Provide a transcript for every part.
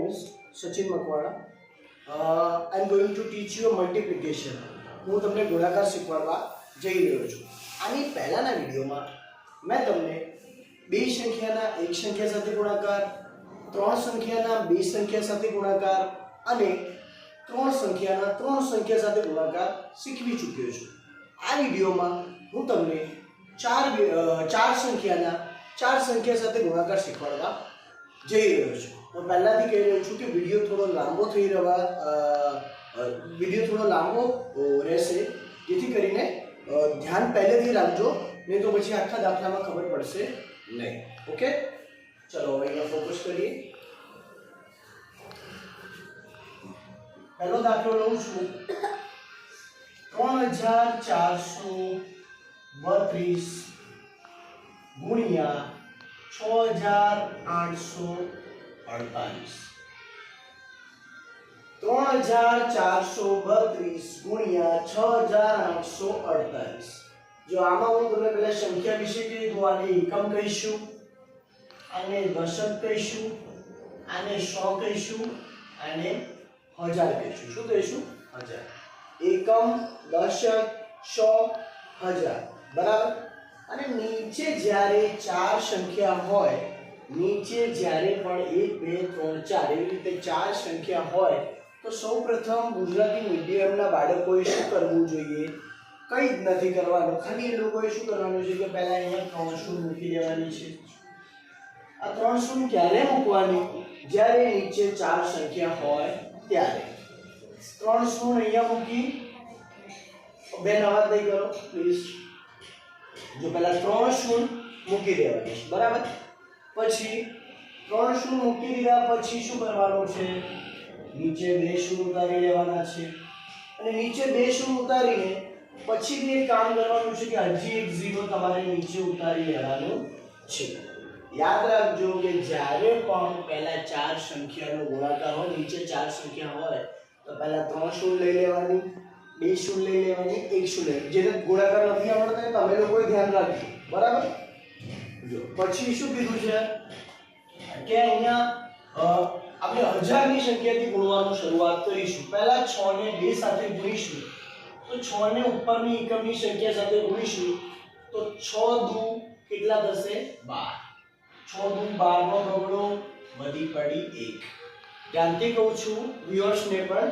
is Sachin Makwara. I am going to teach you a multiplication. હું તમને ગુણાકાર શીખવાડવા જઈ રહ્યો છું. આની પહેલાના વિડીયોમાં મેં તમને બે સંખ્યાના એક સંખ્યા સાથે ગુણાકાર, ત્રણ સંખ્યાના બે સંખ્યા સાથે ગુણાકાર અને ત્રણ સંખ્યાના ત્રણ સંખ્યા સાથે ગુણાકાર શીખવી ચૂક્યો છું. આ વિડીયોમાં હું તમને ચાર સંખ્યાના ચાર સંખ્યા સાથે ગુણાકાર શીખવાડવા જઈ રહ્યો છું. હું પહેલાથી કહી રહ્યો છું કે વિડીયો થોડો લાંબો રહેશે, જેથી કરીને ધ્યાન પહેલેથી રાખજો, નહીં તો પછી આખા દાખલામાં ખબર પડશે નહીં. ઓકે, ચલો હવે અહીંયા ફોકસ કરીએ. પહેલો દાખલો લઉં છું 3432 ગુણ્યા 6848. 3432 ગુણ્યા 6848. જો આમાં હું તમને પહેલા સંખ્યા વિશે કહી દઉં. આને એકમ કહીશું, આને દશક કહીશું, આને સો કહીશું, આને હજાર કહીશું. શું કહીશું? હજાર. એકમ, દશક, સો, હજાર. બરાબર. અને નીચે જ્યારે ચાર સંખ્યા હોય, નીચે જ્યારે પણ 1 2 3 4 એવી રીતે ચાર સંખ્યા હોય, તો સૌપ્રથમ ગુજરાતી મીડિયમના બાળકોએ શું કરવું જોઈએ? કંઈ જ નથી કરવાનું. ખાલી એ લોકોએ શું કરવાનું છે કે પહેલા અહીંયા 300 મૂકી દેવાની છે. આ 300 ક્યારે મૂકવાની? જ્યારે નીચે ચાર સંખ્યા હોય ત્યારે. 300 અહીંયા મૂકી, બેન અવાજ નહીં કરો પ્લીઝ. જો પહેલા 300 મૂકી દેવાની છે. બરાબર. પછી 300 મૂકી દીધા પછી શું કરવાનું છે? નીચે 2 શૂન્ય ઉતારી લેવાના છે. અને નીચે 2 શૂન્ય ઉતારીને પછી બી એક કામ કરવાનું છે કે હજી એક 0 તમારે નીચે ઉતારી લેવાનું છે. યાદ રાખજો કે જ્યારે પણ પહેલા ચાર સંખ્યાનો ગુણાકાર હોય, નીચે ચાર સંખ્યા હોય, તો પહેલા 3 શૂન્ય લઈ લેવાની, 2 શૂન્ય લઈ લેવાની, 1 શૂન્ય લઈ. જેને ગુણાકાર નથી આવડતા તમે લોકોએ ધ્યાન રાખજો. બરાબર. જો પછી શું કીધું છે કે અહીંયા આપણે હજારની સંખ્યાથી ગુણવાનું શરૂઆત કરીશું. પહેલા 6 ને 2 સાથે ગુણીશું, તો 6 ને ઉપરની એકમની સંખ્યા સાથે ગુણીશું, તો 6 દુ કેટલા થશે? 12. 6 દુ 12 નો બગડો વધી પડી 1. ધ્યાનથી કહું છું વ્યુઅર્સને પણ,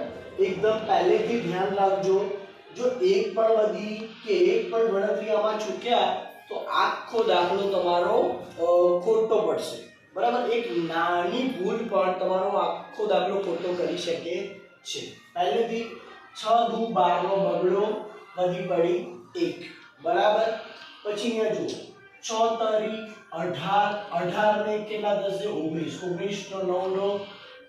એકદમ પહેલેથી ધ્યાન રાખજો. જો એક પણ વધી કે એક પણ ગણતરી આમાં ચૂક્યા તો આખો દાખલો તમારો ખોટો પડશે. બરાબર. એક નાની ભૂલ પણ તમારો આખો દાખલો ખોટો કરી શકે છે. પહેલેથી 6 દુ 12 નો બગડો વધી પડી 1. બરાબર. પછી અહીંયા જુઓ 6 તરી 18, 18 ને કેટલા થશે? 19, 19 નો 9 નો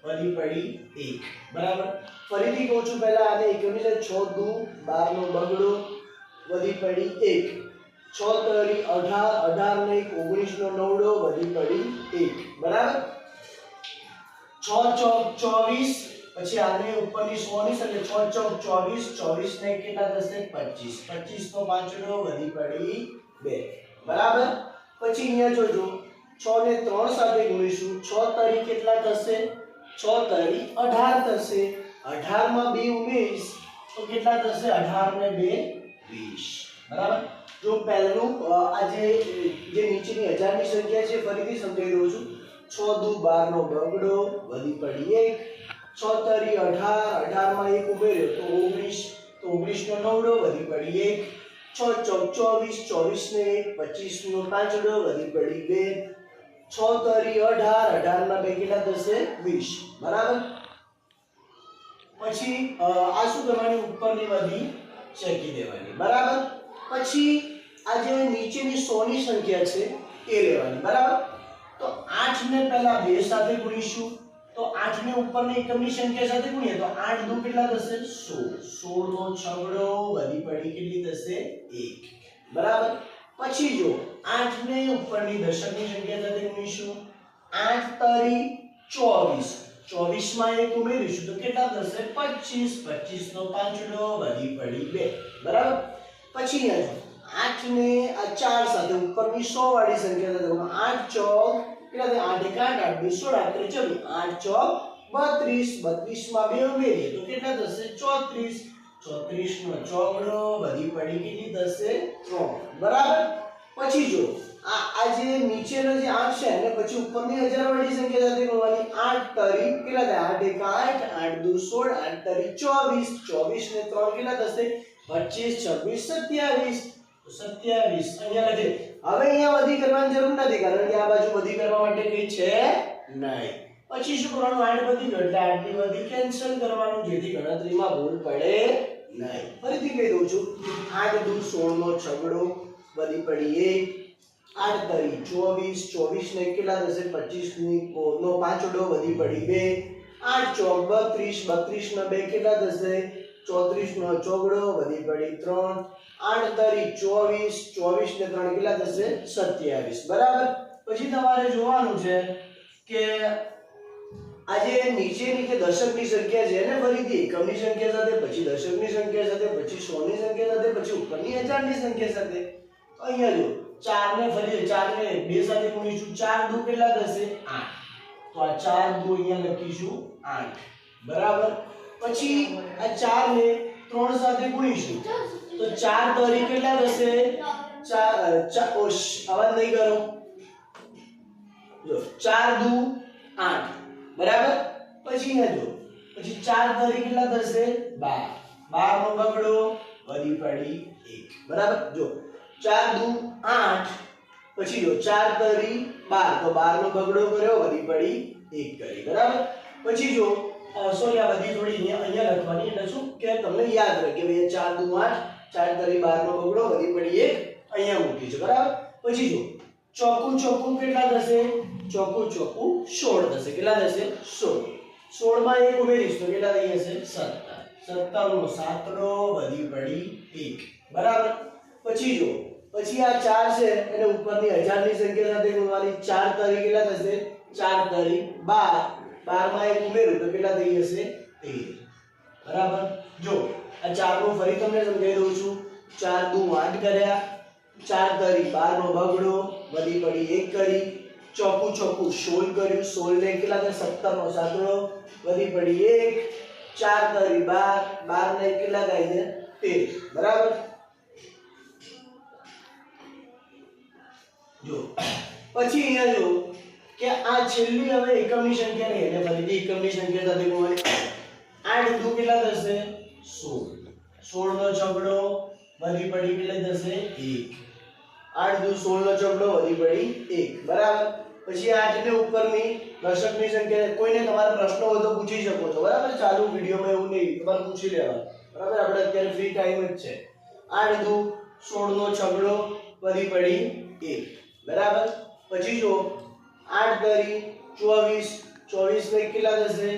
વધી પડી 1. બરાબર. ફરીથી કહું છું, પહેલા આને એકમની સાથે 6 દુ 12 નો બગડો વધી પડી 1. 6 તરી 18, 18 ને 19 નો 9 વધી પડી 1. બરાબર. 6 ચોક 24, પછી આને ઉપરની 100 ની સાથે 6 ચોક 24, 24 ને કેટલા થશે? 25, 25 નો 5 વધી પડી 2. બરાબર. પછી અહીંયા જોજો 6 ને 3 સાથે ગુણીશું, 6 તરી કેટલા થશે? 6 તરી 18 થશે. 18 માં 2 ઉમેરીશ તો કેટલા થશે? 18 ને 2 20. બરાબર. જો પહેલું આ જે નીચેની હજારની સંખ્યા છે ફરીથી સમજાવી દઉં છું. 6 દુ 12 નો બગડો વધી પડી 1. 6 તરી 18, 18 માં 1 ઉમેર્યો તો 19, તો 19 નો 9 વધી પડી 1. 6 ચોક 24, 24 ને 25 નો 5 વધી પડી 2. 6 તરી 18, 18 ના 2 કેટલા થશે? 20. બરાબર. પછી આ શું કરવાની? ઉપરની બધી ચેકી દેવાની. બરાબર. પછી આ જે નીચેની 100 ની સંખ્યા છે એ લેવાની. બરાબર. તો 8 ને પહેલા 2 સાથે ગુણીશું, તો 8 ને ઉપરની એકમની સંખ્યા સાથે ગુણીએ તો 8 દુ કેટલા થશે? 16. 16 નો 6 વધી પડી કેટલી થશે? 1. બરાબર. પછી જો 8 ને ઉપરની દશકની સંખ્યા સાથે ગુણીશું, 8 તરી 24, 24 માં 1 ઉમેરીશું તો કેટલા થશે? 25, 25 નો 5 વધી પડી 2. બરાબર. પછી અહીંયા 8 ને આ 4 સાથે ઉપરની 100 વાળી સંખ્યા સાથે 8 ચોક કેટલા થાય? 8 1 8, 8 2 16, 8 ચોક 32 32 માં 2 ઉમેરીએ તો કેટલા થશે 34 34 નો ચોગડો વધી પડી કેટલી થશે 3 બરાબર પછી જો આ જે નીચેનો જે 8 છે અને પછી ઉપરની હજારવાળી સંખ્યા સાથે ગુણવાની 8 તરી કેટલા થાય 8 1 8 8 2 16 8 તરી 24 24 ને 3 કેટલા થશે 25 26 27 તો 27 અહીંયા લખે હવે અહીંયા વધી કરવાની જરૂર નથી કારણ કે આ બાજુ વધી કરવા માટે કઈ છે નહીં પછી શું કરવાનું 8 વધી ગયો એટલે 8 ની વધી કેન્સલ કરવાનું જેથી ગણતરીમાં ભૂલ પડે નહીં ફરીથી કહી દઉં છું 8 દૂ 16 નો છગડો વધી પડી 1 8 તરી 24 24 ને કેટલા થશે 25 ની નો પાંચડો વધી પડી 2 8 ચોક 32 32 ના 2 કેટલા થશે 34 નો ચોગડો વધી પડી 3 8 તરી 24 24 ને 3 કેટલા થશે 27 બરાબર પછી તમારે જોવાનું છે કે આજે નીચેની જે દશકની સંખ્યા છે ને ફરીથી એકમની સંખ્યા સાથે પછી દશકની સંખ્યા સાથે પછી 100 ની સંખ્યા સાથે પછી ઉપરની હજારની સંખ્યા સાથે અહીંયા જો 4 ને ફરી 4 ને 2 સાથે ગુણીશું 4 દુ કેટલા થશે 8 તો આ 4 દુ અહીંયા લખીશું 8 બરાબર પછી આ 4 ને 3 સાથે ગુણીશું તો 4 તરી કેટલા થશે 4 અવાજ નહીં કરો જો 4 દુ 8 બરાબર પછી અહીંયા જો પછી 4 તરી કેટલા થશે 12 12 નો બગડો વધી પડી 1 બરાબર જો 4 દુ 8 પછી જો 4 તરી 12 તો 12 નો બગડો કર્યો વધી પડી 1 કરી બરાબર પછી જો સોરી આ બધી થોડી અહીંયા લખવાની એટલે શું કે તમને યાદ રહે કે ભાઈ 4 દુ 8 4 તરી 12 નો બગડો વધી પડી 1 અહીંયા મૂકી છે બરાબર પછી જો ચોકું ચોકું કેટલા થશે ચોકું ચોકું 16 થશે કેટલા થશે 16 16 માં 1 ઉમેરીશ તો કેટલા થઈ જશે 17 17 નો સાતડો વધી પડી 1 બરાબર પછી જો પછી આ 4 છે એને ઉપરની હજારની સંખ્યા સાથે ગુણવાની 4 તરી કેટલા થશે 4 તરી 12 12 માં 1 ઉમેરું તો કેટલા થઈ જશે 13 બરાબર જો આ 4 નો ફરી તમને સમજાવી દઉં છું 4 દુ 8 કર્યા 4 તરી 12 નો બગડો વધી પડી 1 કરી ચોકું ચોકું 16 કર્યું 16 ને કેટલા થાય 17 નો સાતડો વધી પડી 1 4 તરી 12 12 ને કેટલા થાય છે 13 બરાબર જો પછી અહીંયા જો કે આ છેલ્લી હવે એકમની સંખ્યા નહીં એટલે ફરીથી એકમની સંખ્યા સાથે ગુણવાની 8 દુ કેટલા થશે 16 16 નો છગડો વધી પડી કેટલી થશે 1 8 દુ 16 નો છગડો વધી પડી 1 બરાબર પછી 8 ને ઉપરની દશકની સંખ્યા કોઈને તમારા પ્રશ્નો હોય તો પૂછી શકો છો બરાબર ચાલુ વિડિયોમાં એવું નહીં તમારે પૂછી લેવાનું બરાબર આપણે અત્યારે ફ્રી ટાઈમ જ છે 8 દુ 16 નો છગડો વધી પડી 1 બરાબર પછી જો 8 તરી 24 24 ને કેટલા થશે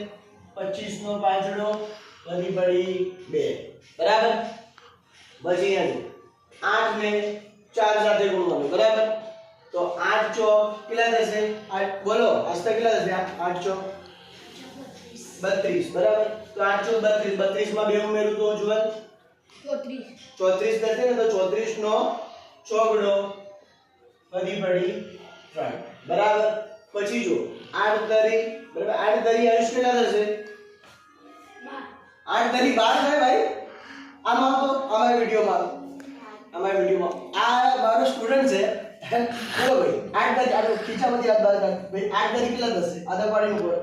25 નો પાંચડો વધી પડી 2 બરાબર પછી અહીંયા 8 ને 4 સાથે ગુણવાનું બરાબર તો 8 ચોક કેટલા થશે 8 બોલો આસ્તા કેટલા થશે 8 ચોક 32 બરાબર તો 8 ચોક 32 32 માં 2 ઉમેરું તો જુઓ 34 થશે ને તો 34 નો ચોગડો વધી પડી 3 બરાબર પછી જો 8 તરી બરાબર 8 તરી આયુષ કેટલા થશે 8 તરી 12 થાય ભાઈ આમાં તો અમારા વિડિયોમાં આ મારો સ્ટુડન્ટ છે બોલો ભાઈ 8 તરી આ ખીચામાંથી યાદ બાર કર ભાઈ 8 તરી કેટલા થશે આધા પાડીનું બોલ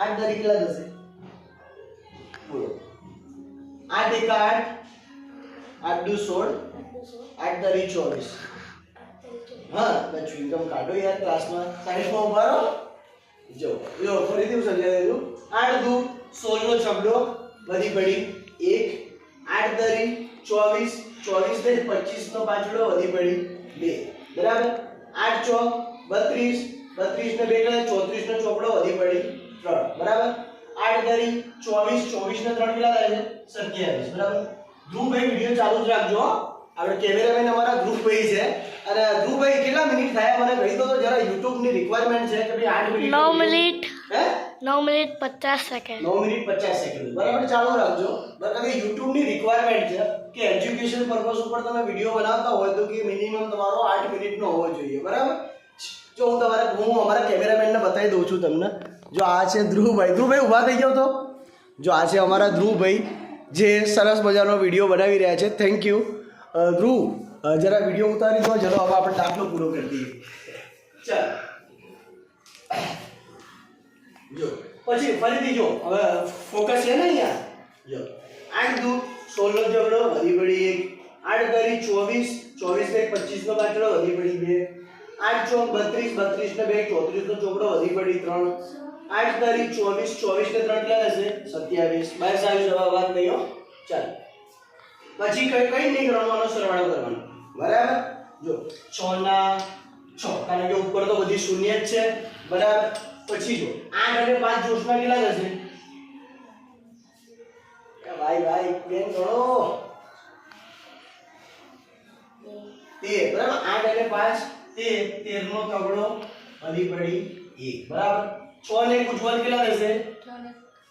8 તરી કેટલા થશે બોલો 8 1 8 8 2 16 8 તરી 24 हाँ मैं च्युइंगम काटो यार क्लास में साइड में उभा रहो जो फरीથી હું સમજાવી દઉં 8 દુ 16 નો છગડો વધી પડી 1 8 તરી 24 24 ને 25 નો પાંચડો વધી પડી 2 બરાબર 8 ચોક 32 32 ને 2 એટલે 34 નો ચોકડો વધી પડી 3 બરાબર 8 તરી 24 24 ને 3 કેટલા થાય છે 27 બરાબર ધ્રુવભાઈ વિડિયો ચાલુ જ રાખજો આપણે કેમેરામેન અમારા ધ્રુવભાઈ છે અને ધ્રુવભાઈ કેટલા મિનિટ થયા મને કહી દો તો જરા YouTube ની રિક્વાયરમેન્ટ છે કે ભાઈ 8 minute 9 minute 9 minute 50 second 9 minute 50 second બરાબર ચાલુ રાખજો બરાબર YouTube ની રિક્વાયરમેન્ટ છે કે એજ્યુકેશન પર્પસ ઉપર તમે વિડિયો બનાવતા હોય તો કે મિનિમમ તમારો 8 મિનિટ નો હોવો જોઈએ બરાબર જો હું અમારા કેમેરામેન ને બતાવી દઉં છું તમને જો આ છે ધ્રુવભાઈ ઊભા થઈ જાઓ તો. જો આ છે અમારા ધ્રુવભાઈ જે સરસ મજાનો વિડીયો બનાવી રહ્યા છે. થેન્ક યુ ધ્રુવ. જરા વિડીયો ઉતારી દો. ચલો હવે આપણે દાખલો પૂરો કરી દઈએ. ચાલ જો પછી ફરીથી જો હવે ફોકસ છે ને અહીંયા. જો 8 દુ 16 નો ઝઘડો વધી પડી 1, 8 કરી 24, 24 ને 25 નો બાટલો વધી પડી 2, 8 ચોક 32, 32 ને 2 34 નો ચોકડો વધી પડી 3, 8 કરી 24, 24 ને 3 કેટલા થશે 27. બહાર સાહેબ જવાબ વાત નહીં હો. ચાલ પછી કઈ નહીં કરવાનો, સરવાળો કરવાનો. બરાબર. જો 6 ના 6 કારણ કે ઉપર તો બધી શૂન્ય જ છે. બરાબર. પછી જો 8 અને 5 જોશમાં કેટલા થશે? ભાઈ બેન ગણો 13. બરાબર. 8 અને 5 13 નો તગડો વધી પડી 1. બરાબર. 6 ને ગુજવાલ કેટલા થશે?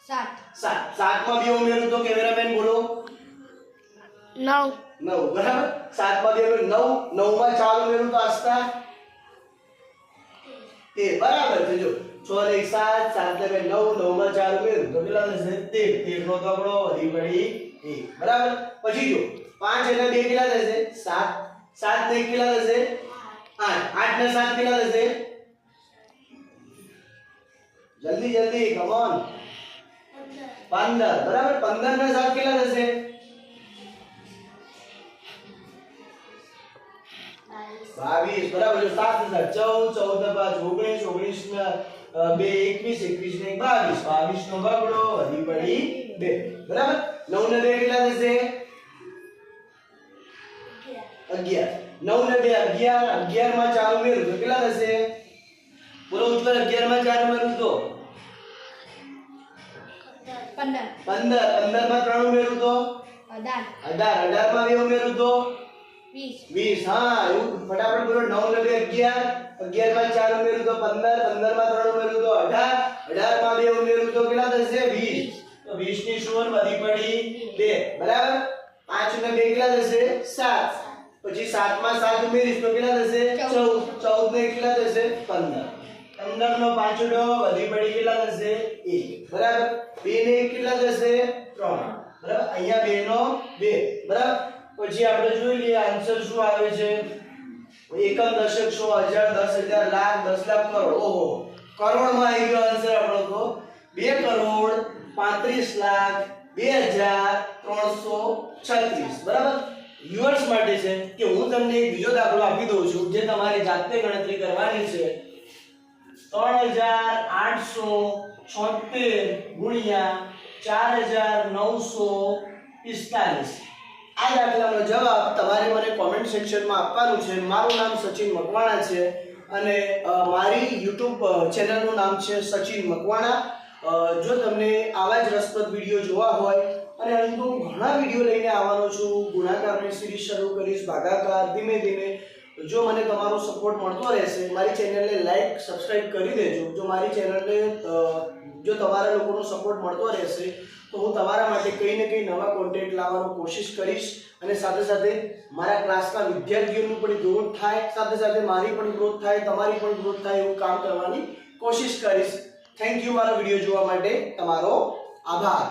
7. 7 માં 2 ઉમેરું તો કેમેરામેન બોલો 9. બરાબર. 7 માં 2 ઉમેરું 9, 9 માં 4 ઉમેરું તો આસ્તા 13. બરાબર છે. જો 6 ને 7, 7 ને 9, 9 માં 4 ઉમેરું તો કેટલા થશે? 13. 13 નો તગડો વધી પડી 1. બરાબર. પછી જો 5 અને 2 કેટલા થશે? 7. 7 ને કેટલા થશે? 8. 8 ને 7 કેટલા થશે? જલ્દી કમ ઓન 15. બરાબર. 15 ને 7 કેટલા થશે? 22. બરાબર. જો 7 ને 7 14, 14 ને 5 19, 19 ને 2 21, 21 ને 22, 22 નો બગડો વધી પડી 2. બરાબર. 9 ને 2 કેટલા થશે? 11. 9 ને 2 11, 11 માં 4 ઉમેરું તો કેટલા થશે? બોલો ઉજ્જવલ. 11 માં 4 ઉમેરું તો 15. 15 માં 3 ઉમેરું તો 18. 18 માં 2 ઉમેરું તો 20. હા એવું ફટાફટ બોલો. 9 ને 2 11, 11 માં 4 ઉમેરું તો 15, 15 માં 3 ઉમેરું તો 18, 18 માં 2 ઉમેરું તો કેટલા થશે? 20. તો 20 ની શોર વધી પડી 2. બરાબર. 5 ને 2 કેટલા થશે? 7. પછી 7 માં 7 ઉમેરીશ તો કેટલા થશે? 14. 14 ને કેટલા થશે? 15. 15 નો પાંચડો વધી પડી કેટલા થશે? 1. બરાબર. 2 ને કેટલા થશે? 3. બરાબર. અહીંયા 2 નો 2. બરાબર. પછી આપણે જોઈ લઈએ આન્સર શું આવે છે. એકમ, દશક, 100, 1000, 10,000, લાખ, 10 લાખ, કરોડ. ઓહો, કરોડમાં આવી ગયો આન્સર આપણો તો 2 કરોડ 35 લાખ 2,336. બરાબર. વ્યુઅર્સ માટે છે કે હું તમને એક બીજો દાખલો આપી દઉં છું જે તમારે જાતે ગણતરી કરવાની છે. 3876 ગુણ્યા 4945. આ દાખલાનો જવાબ તમારે મને કોમેન્ટ સેક્શનમાં આપવાનું છે. મારું નામ સચિન મકવાણા છે અને મારી YouTube ચેનલનું નામ છે સચિન મકવાણા. જો તમને આવા જ રસપ્રદ વિડીયો જોવા હોય અને હું ઘણા વિડીયો લઈને આવવાનો છું. ગુણાકારની સિરીઝ શરૂ કરીશ, ભાગાકાર, ધીમે ધીમે. જો મને તમારો સપોર્ટ મળતો રહેશે, મારી ચેનલને લાઈક સબસ્ક્રાઇબ કરી દેજો. જો મારી ચેનલને જો તમારા લોકોનો સપોર્ટ મળતો રહેશે તો હું તમારા માટે કંઈ ને કંઈ નવા કોન્ટેન્ટ લાવવાનો કોશિશ કરીશ અને સાથે સાથે મારા ક્લાસના વિદ્યાર્થીઓનું પણ ગ્રોથ થાય, સાથે સાથે મારી પણ ગ્રોથ થાય, તમારી પણ ગ્રોથ થાય એવું કામ કરવાની કોશિશ કરીશ. થેન્ક યુ મારો વિડીયો જોવા માટે. તમારો આભાર.